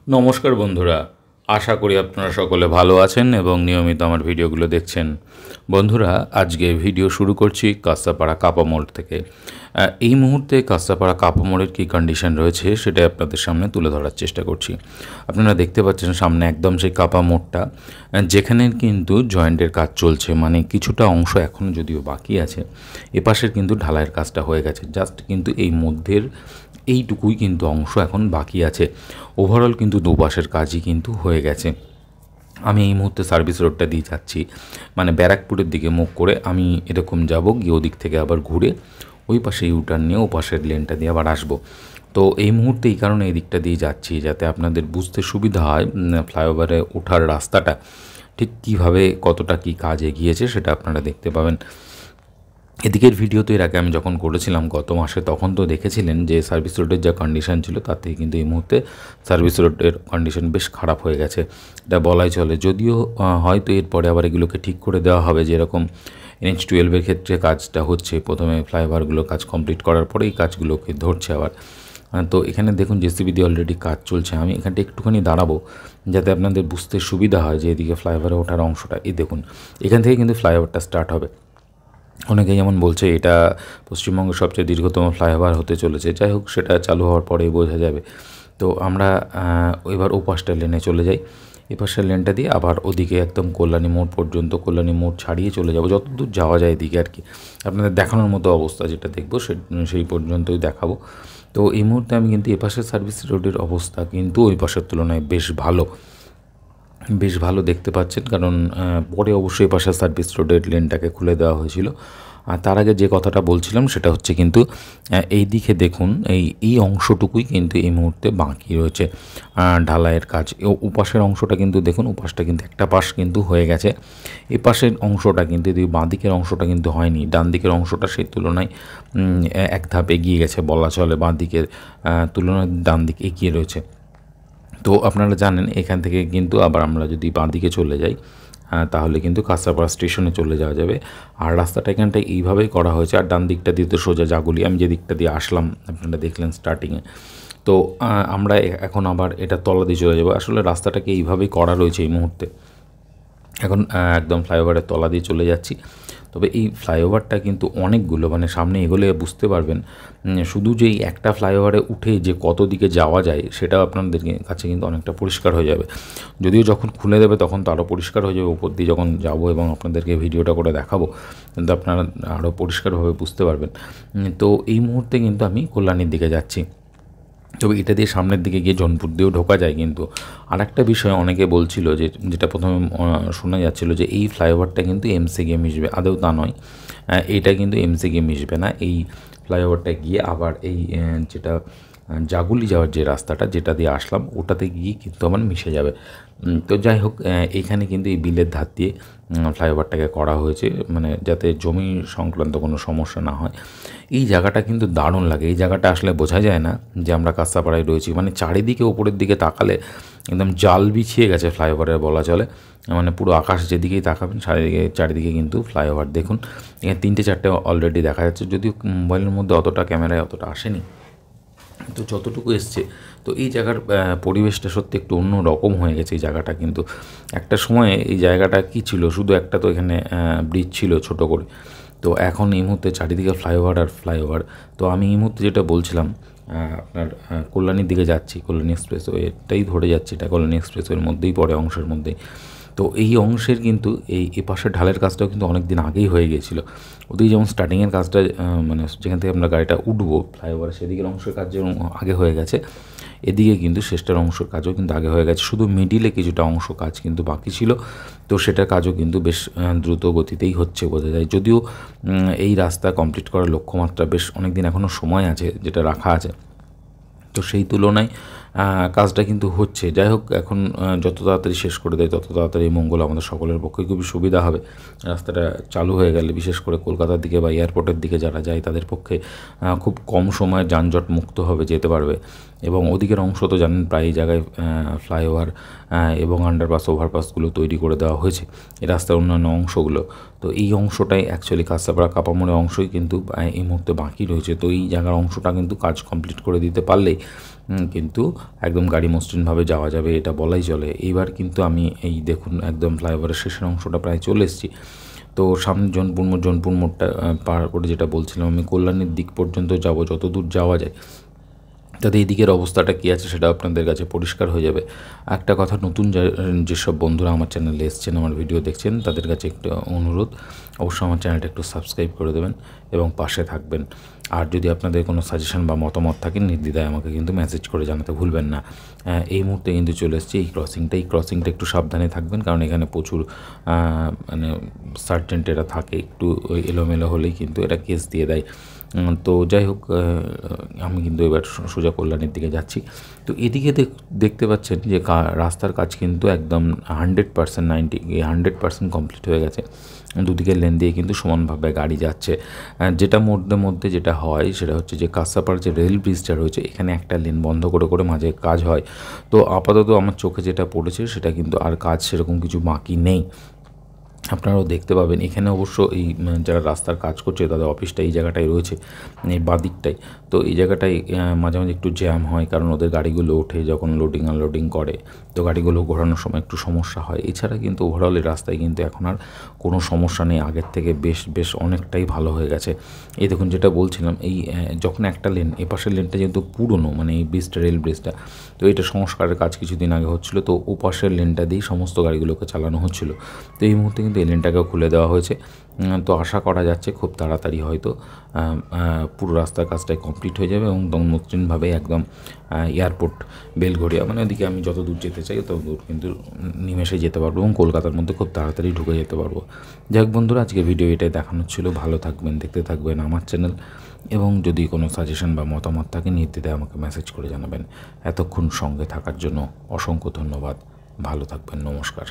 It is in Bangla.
নমস্কার বন্ধুরা, আশা করি আপনারা সকলে ভালো আছেন এবং নিয়মিত আমার ভিডিওগুলো দেখছেন। বন্ধুরা, আজকে ভিডিও শুরু করছি কাস্তাপাড়া কাপা মোড় থেকে। এই মুহূর্তে কাস্তাপাড়া কাপা মোড়ের কী কন্ডিশন রয়েছে সেটা আপনাদের সামনে তুলে ধরার চেষ্টা করছি। আপনারা দেখতে পাচ্ছেন সামনে একদম সেই কাপা মোড়টা, যেখানে কিন্তু জয়েন্টের কাজ চলছে, মানে কিছুটা অংশ এখনও যদিও বাকি আছে। এপাশের কিন্তু ঢালাইয়ের কাজটা হয়ে গেছে, জাস্ট কিন্তু এই মধ্যের এইটুকুই কিন্তু অংশ এখন বাকি আছে। ওভারঅল কিন্তু দুপাশের কাজই কিন্তু হয়ে গেছে। আমি এই মুহূর্তে সার্ভিস রোডটা দিয়ে যাচ্ছি, মানে ব্যারাকপুরের দিকে মুখ করে আমি এরকম যাব, গিয়ে ওদিক থেকে আবার ঘুরে ওই পাশে ইউটার্ন নিয়ে ও পাশের লেনটা দিয়ে আবার আসবো। তো এই মুহূর্তে এই কারণে এই দিকটা দিয়ে যাচ্ছি যাতে আপনাদের বুঝতে সুবিধা হয় ফ্লাইওভারে ওঠার রাস্তাটা ঠিক কীভাবে কতটা কী কাজ এগিয়েছে সেটা আপনারা দেখতে পাবেন। এদিকের ভিডিও তো এর আগে আমি যখন করেছিলাম গত মাসে, তখন তো দেখেছিলেন যে সার্ভিস রোডের যা কন্ডিশন ছিল তার থেকে কিন্তু এই মুহূর্তে সার্ভিস রোডের কন্ডিশন বেশ খারাপ হয়ে গেছে, এটা বলাই চলে। যদিও হয়তো এরপরে আবার এগুলোকে ঠিক করে দেওয়া হবে, যেরকম NH-12 ক্ষেত্রে কাজটা হচ্ছে, প্রথমে ফ্লাইওভারগুলো কাজ কমপ্লিট করার পরে এই কাজগুলোকে ধরছে আবার। তো এখানে দেখুন জেসিবি দিয়ে অলরেডি কাজ চলছে। আমি এখানটা একটুখানি দাঁড়াবো যাতে আপনাদের বুঝতে সুবিধা হয় যে এদিকে ফ্লাইওভারে ওঠার অংশটা, এই দেখুন এখান থেকে কিন্তু ফ্লাইওভারটা স্টার্ট হবে। অনেকে যেমন বলছে এটা পশ্চিমবঙ্গের সবচেয়ে দীর্ঘতম ফ্লাইওভার হতে চলেছে। যাই হোক, সেটা চালু হওয়ার পরেই বোঝা যাবে। তো আমরা এবার ওপাশটা লেনে চলে যাই, এপাশের লেনটা দিয়ে আবার ওদিকে একদম কল্যাণী মোড় পর্যন্ত, কল্যাণী মোড় ছাড়িয়ে চলে যাব যতদূর যাওয়া যায় এদিকে আর কি। আপনাদের দেখানোর মতো অবস্থা যেটা দেখবো সেই পর্যন্তই দেখাবো। তো এই মুহূর্তে আমি কিন্তু এপাশের সার্ভিস রোডের অবস্থা কিন্তু ওই পাশের তুলনায় বেশ ভালো দেখতে পাচ্ছেন, কারণ পরে অবশ্যই পাশে সার্ভিস রোডের লেনটাকে খুলে দেওয়া হয়েছিল। আর তার আগে যে কথাটা বলছিলাম সেটা হচ্ছে কিন্তু এই দিকে দেখুন এই অংশটুকুই কিন্তু এই মুহূর্তে বাকি রয়েছে ঢালাইয়ের কাজ। উপাসের অংশটা কিন্তু দেখুন, উপাসটা কিন্তু একটা পাশ কিন্তু হয়ে গেছে, এই পাশের অংশটা কিন্তু বাঁ দিকের অংশটা কিন্তু হয়নি। ডান দিকের অংশটা সেই তুলনায় এক ধাপ এগিয়ে গেছে বলা চলে, বাঁ দিকের তুলনায় ডান দিক এগিয়ে রয়েছে। তো আপনারা জানেন এখান থেকে কিন্তু আবার আমরা যদি বাঁ দিকে চলে যাই তাহলে কিন্তু কাঁচরাপাড়া স্টেশনে চলে যাওয়া যাবে। আর রাস্তাটা এখানটায় এইভাবেই করা হয়েছে, আর ডান দিকটা দিয়ে তো সোজা জাগুলি, আমি যে দিকটা দিয়ে আসলাম আপনারা দেখলেন স্টার্টিংয়ে। তো আমরা এখন আবার এটা তলা দিয়ে চলে যাবো। আসলে রাস্তাটাকে এইভাবেই করা রয়েছে এই মুহূর্তে। এখন একদম ফ্লাইওভারের তলা দিয়ে চলে যাচ্ছি। তবে এই ফ্লাইওভারটা কিন্তু অনেকগুলো, মানে সামনে এগোলে বুঝতে পারবেন, শুধু যেই একটা ফ্লাইওভারে উঠে যে কত দিকে যাওয়া যায় সেটাও আপনাদের কাছে কিন্তু অনেকটা পরিষ্কার হয়ে যাবে। যদিও যখন খুলে দেবে তখন তো আরও পরিষ্কার হয়ে যাবে, উপর দিয়ে যখন যাবো এবং আপনাদেরকে ভিডিওটা করে দেখাবো কিন্তু আপনারা আরও পরিষ্কারভাবে বুঝতে পারবেন। তো এই মুহূর্তে কিন্তু আমি কল্যাণীর দিকে যাচ্ছি। তবে এটা দিয়ে সামনের দিকে গিয়ে জনপুর দিয়েও ঢোকা যায়। কিন্তু আর একটা বিষয় অনেকে বলছিল যেটা প্রথমে শোনা যাচ্ছিল যে এই ফ্লাইওভারটা কিন্তু এমসি গিয়ে মিশবে, আদৌ তা নয়। এটা কিন্তু এমসি গিয়ে মিশবে না, এই ফ্লাইওভারটা গিয়ে আবার এই যেটা জাগুলি যাওয়ার যে রাস্তাটা যেটা দিয়ে আসলাম ওটাতে গিয়ে কিন্তু আমার মিশে যাবে। তো যাই হোক, এখানে কিন্তু এই বিলের ধার দিয়ে ফ্লাইওভারটাকে করা হয়েছে, মানে যাতে জমি সংক্রান্ত কোনো সমস্যা না হয়। এই জায়গাটা কিন্তু দারুণ লাগে, এই জায়গাটা আসলে বোঝা যায় না যে আমরা কাঁচরাপাড়ায় রয়েছি। মানে চারিদিকে ওপরের দিকে তাকালে একদম জাল বিছিয়ে গেছে ফ্লাইওভারের বলা চলে, মানে পুরো আকাশ যেদিকেই তাকাবেন চারিদিকে কিন্তু ফ্লাইওভার। দেখুন এখানে 3-4টে অলরেডি দেখা যাচ্ছে, যদিও মোবাইলের মধ্যে অতটা ক্যামেরায় অতটা আসেনি, তো যতটুকু এসছে। তো এই জায়গার পরিবেশটা সত্যি একটু অন্য রকম হয়ে গেছে এই জায়গাটা। কিন্তু একটা সময়ে এই জায়গাটা কি ছিল, শুধু একটা তো এখানে ব্রিজ ছিল ছোট করে, তো এখন এই মুহূর্তে চারিদিকে ফ্লাইওভার আর ফ্লাইওভার। তো আমি এই মুহূর্তে যেটা বলছিলাম আপনার কল্যাণীর দিকে যাচ্ছি, কল্যাণী এক্সপ্রেসওয়েটাই ধরে যাচ্ছি, এটা কল্যাণী এক্সপ্রেসওয়ের মধ্যেই পড়ে, অংশের মধ্যেই। তো এই অংশের কিন্তু এই পাশের ঢালের কাজটাও কিন্তু অনেক দিন আগেই হয়ে গিয়েছিলো। ওদিকে যেমন স্টার্টিংয়ের কাজটা মানে যেখান থেকে আমরা গাড়িটা উঠবো ফ্লাইওভারে সেদিকের অংশের কাজ যেমন আগে হয়ে গেছে, এদিকে কিন্তু শেষটার অংশের কাজও কিন্তু আগে হয়ে গেছে, শুধু মিডিলে কিছুটা অংশ কাজ কিন্তু বাকি ছিল। তো সেটার কাজও কিন্তু বেশ দ্রুত গতিতেই হচ্ছে বোঝা যায়। যদিও এই রাস্তা কমপ্লিট করার লক্ষ্যমাত্রা বেশ অনেক দিন এখনও সময় আছে যেটা রাখা আছে, তো সেই তুলনায় কাজটা কিন্তু হচ্ছে। যাই হোক, এখন যত তাড়াতাড়ি শেষ করে দেয় তত তাড়াতাড়ি মঙ্গল আমাদের সকলের পক্ষে খুবই সুবিধা হবে। রাস্তাটা চালু হয়ে গেলে বিশেষ করে কলকাতার দিকে বা এয়ারপোর্টের দিকে যারা যায় তাদের পক্ষে খুব কম সময়ে যানজট মুক্ত হবে, যেতে পারবে। এবং ওদিকের অংশ তো জানেন প্রায় জায়গায় ফ্লাইওভার এবং আন্ডারপাস ওভারপাসগুলো তৈরি করে দেওয়া হয়েছে, এই রাস্তার অন্যান্য অংশগুলো। তো এই অংশটাই অ্যাকচুয়ালি কাঁচরাপাড়া কাপামোড়ের অংশই কিন্তু এই মুহূর্তে বাকি রয়েছে। তো এই জায়গার অংশটা কিন্তু কাজ কমপ্লিট করে দিতে পারলেই কিন্তু একদম গাড়ি মসৃণভাবে যাওয়া যাবে এটা বলাই চলে। এইবার কিন্তু আমি এই দেখুন একদম ফ্লাইওভারের শেষের অংশটা প্রায় চলে এসেছি। তো সামনে জোনপুর মোড়টা পার করে যেটা বলছিলাম আমি কল্যাণীর দিক পর্যন্ত যাব, যত দূর যাওয়া যায়, তাতে এই দিকের অবস্থাটা কী আছে সেটা আপনাদের কাছে পরিষ্কার হয়ে যাবে। একটা কথা, নতুন যেসব বন্ধুরা আমার চ্যানেলে এসছেন, আমার ভিডিও দেখছেন, তাদের কাছে একটু অনুরোধ, অবশ্যই আমার চ্যানেলটা একটু সাবস্ক্রাইব করে দেবেন এবং পাশে থাকবেন। আর যদি আপনাদের কোনো সাজেশন বা মতামত থাকে নির্দ্বিধায় আমাকে কিন্তু মেসেজ করে জানাতে ভুলবেন না। এই মুহূর্তে কিন্তু চলে এসেছি এই ক্রসিংটা একটু সাবধানে থাকবেন, কারণ এখানে প্রচুর মানে সার্জেন্টেরা থাকে, একটু এলোমেলো হলেই কিন্তু এটা কেস দিয়ে দেয়। তো যাই হোক, আমি কিন্তু এবার সোজা কল্যাণীর দিকে যাচ্ছি। তো এদিকে দেখতে পাচ্ছেন যে রাস্তার কাজ কিন্তু একদম 100% কমপ্লিট হয়ে গেছে। দুদিকের লেন দিয়ে কিন্তু সমানভাবে গাড়ি যাচ্ছে। যেটা মধ্যে যেটা হয় সেটা হচ্ছে যে কাঁসাপাড় যে রেল ব্রিজটা রয়েছে, এখানে একটা লেন বন্ধ করে মাঝে কাজ হয়। তো আপাতত আমার চোখে যেটা পড়েছে সেটা কিন্তু আর কাজ সেরকম কিছু বাকি নেই। আপনারাও দেখতে পাবেন এখানে অবশ্য এই যারা রাস্তার কাজ করছে তাদের অফিসটা এই জায়গাটায় রয়েছে, এই বাদিকটাই। তো এই জায়গাটায় মাঝে মাঝে একটু জ্যাম হয়, কারণ ওদের গাড়িগুলো ওঠে যখন লোডিং আনলোডিং করে, তো গাড়িগুলো ঘোরানোর সময় একটু সমস্যা হয়। এছাড়া কিন্তু ওভারঅল এই রাস্তায় কিন্তু এখন আর কোনো সমস্যা নেই, আগের থেকে বেশ অনেকটাই ভালো হয়ে গেছে। এই দেখুন যেটা বলছিলাম, এই যখন একটা লেন, এপাশের লেনটা যেহেতু পুরনো, মানে এই ব্রিজটা রেল ব্রিজটা, তো এটা সংস্কারের কাজ কিছুদিন আগে হচ্ছিলো, তো ওপাশের লেনটা দিয়েই সমস্ত গাড়িগুলোকে চালানো হচ্ছিলো। তো এই মুহূর্তে কিন্তু এই লেনটাকেও খুলে দেওয়া হয়েছে। তো আশা করা যাচ্ছে খুব তাড়াতাড়ি হয়তো পুরো রাস্তার কাজটাই কমপ্লিট হয়ে যাবে এবং মসৃণভাবে একদম এয়ারপোর্ট বেলঘড়িয়া, মানে ওদিকে আমি যত দূর যেতে চাই তত দূর কিন্তু নিমেষে যেতে পারবো এবং কলকাতার মধ্যে খুব তাড়াতাড়ি ঢুকে যেতে পারবো। যাই হোক বন্ধুরা, আজকে ভিডিও এটাই দেখানোর ছিল। ভালো থাকবেন, দেখতে থাকবেন আমার চ্যানেল, এবং যদি কোনো সাজেশন বা মতামত থাকে নির্দ্বিধায় আমাকে মেসেজ করে জানাবেন। এতক্ষণ সঙ্গে থাকার জন্য অসংখ্য ধন্যবাদ। ভালো থাকবেন, নমস্কার।